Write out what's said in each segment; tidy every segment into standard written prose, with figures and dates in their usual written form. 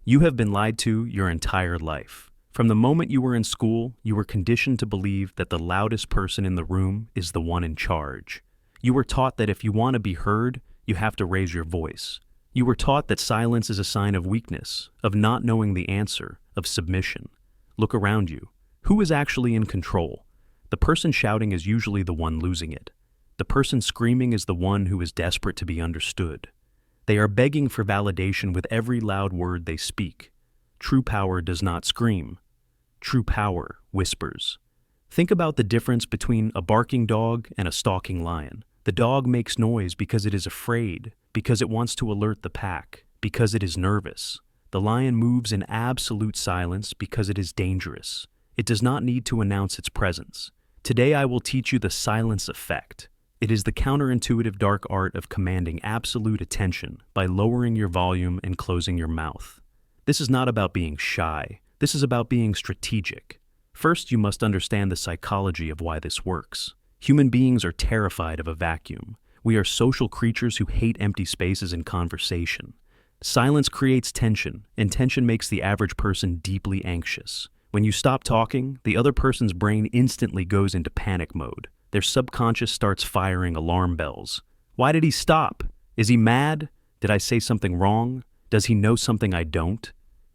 You have been lied to your entire life. From the moment you were in school, you were conditioned to believe that the loudest person in the room is the one in charge. You were taught that if you want to be heard, you have to raise your voice. You were taught that silence is a sign of weakness, of not knowing the answer, of submission. Look around you. Who is actually in control? The person shouting is usually the one losing it. The person screaming is the one who is desperate to be understood. They are begging for validation with every loud word they speak. True power does not scream. True power whispers. Think about the difference between a barking dog and a stalking lion. The dog makes noise because it is afraid, because it wants to alert the pack, because it is nervous. The lion moves in absolute silence because it is dangerous. It does not need to announce its presence. Today I will teach you the silence effect. It is the counterintuitive dark art of commanding absolute attention by lowering your volume and closing your mouth. This is not about being shy. This is about being strategic. First, you must understand the psychology of why this works. Human beings are terrified of a vacuum. We are social creatures who hate empty spaces in conversation. Silence creates tension, and tension makes the average person deeply anxious. When you stop talking, the other person's brain instantly goes into panic mode. Their subconscious starts firing alarm bells. Why did he stop? Is he mad? Did I say something wrong? Does he know something I don't?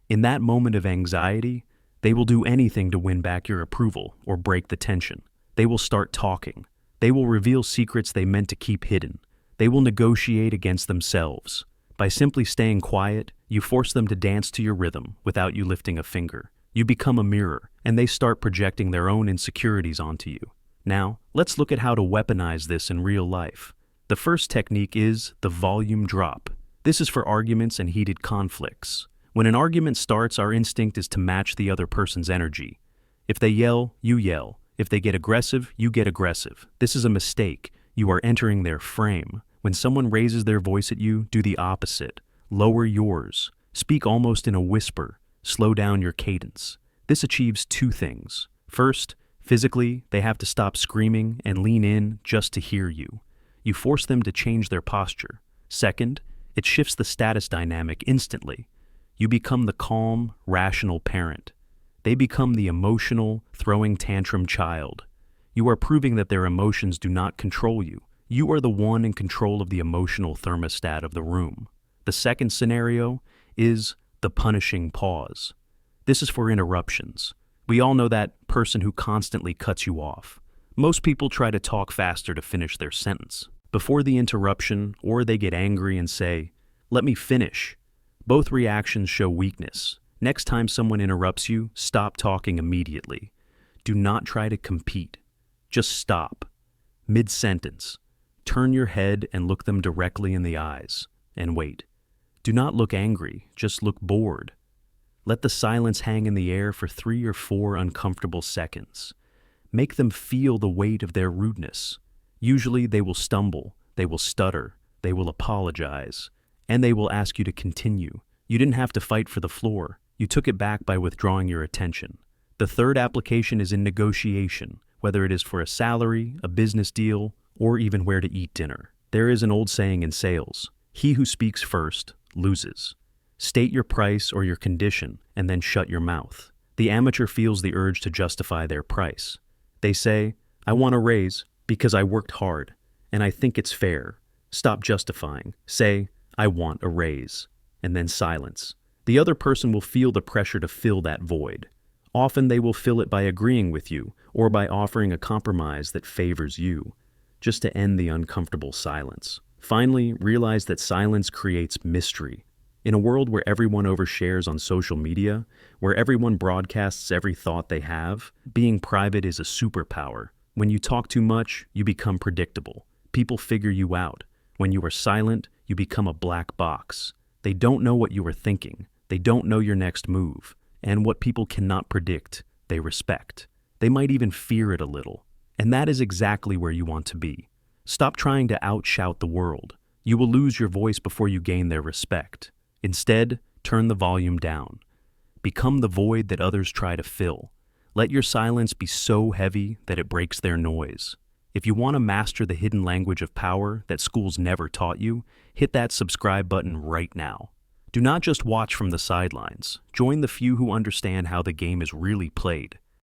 In that moment of anxiety, they will do anything to win back your approval or break the tension. They will start talking. They will reveal secrets they meant to keep hidden. They will negotiate against themselves. By simply staying quiet, you force them to dance to your rhythm without you lifting a finger. You become a mirror, and they start projecting their own insecurities onto you. Now, let's look at how to weaponize this in real life. The first technique is the volume drop. This is for arguments and heated conflicts. When an argument starts, our instinct is to match the other person's energy. If they yell, you yell. If they get aggressive, you get aggressive. This is a mistake. You are entering their frame. When someone raises their voice at you, do the opposite. Lower yours. Speak almost in a whisper. Slow down your cadence. This achieves two things. First, physically, they have to stop screaming and lean in just to hear you. You force them to change their posture. Second, it shifts the status dynamic instantly. You become the calm, rational parent. They become the emotional, throwing tantrum child. You are proving that their emotions do not control you. You are the one in control of the emotional thermostat of the room. The second scenario is the punishing pause. This is for interruptions. We all know that person who constantly cuts you off. Most people try to talk faster to finish their sentence. Before the interruption, or they get angry and say, "Let me finish." Both reactions show weakness. Next time someone interrupts you, stop talking immediately. Do not try to compete. Just stop. Mid-sentence. Turn your head and look them directly in the eyes, and wait. Do not look angry, just look bored. Let the silence hang in the air for 3 or 4 uncomfortable seconds. Make them feel the weight of their rudeness. Usually they will stumble, they will stutter, they will apologize, and they will ask you to continue. You didn't have to fight for the floor. You took it back by withdrawing your attention. The third application is in negotiation, whether it is for a salary, a business deal, or even where to eat dinner. There is an old saying in sales, "He who speaks first loses." State your price or your condition, and then shut your mouth. The amateur feels the urge to justify their price. They say, "I want a raise because I worked hard, and I think it's fair." Stop justifying. Say, "I want a raise," and then silence. The other person will feel the pressure to fill that void. Often they will fill it by agreeing with you, or by offering a compromise that favors you, just to end the uncomfortable silence. Finally, realize that silence creates mystery. In a world where everyone overshares on social media, where everyone broadcasts every thought they have, being private is a superpower. When you talk too much, you become predictable. People figure you out. When you are silent, you become a black box. They don't know what you are thinking. They don't know your next move. And what people cannot predict, they respect. They might even fear it a little. And that is exactly where you want to be. Stop trying to outshout the world. You will lose your voice before you gain their respect. Instead, turn the volume down. Become the void that others try to fill. Let your silence be so heavy that it breaks their noise. If you want to master the hidden language of power that schools never taught you, hit that subscribe button right now. Do not just watch from the sidelines. Join the few who understand how the game is really played.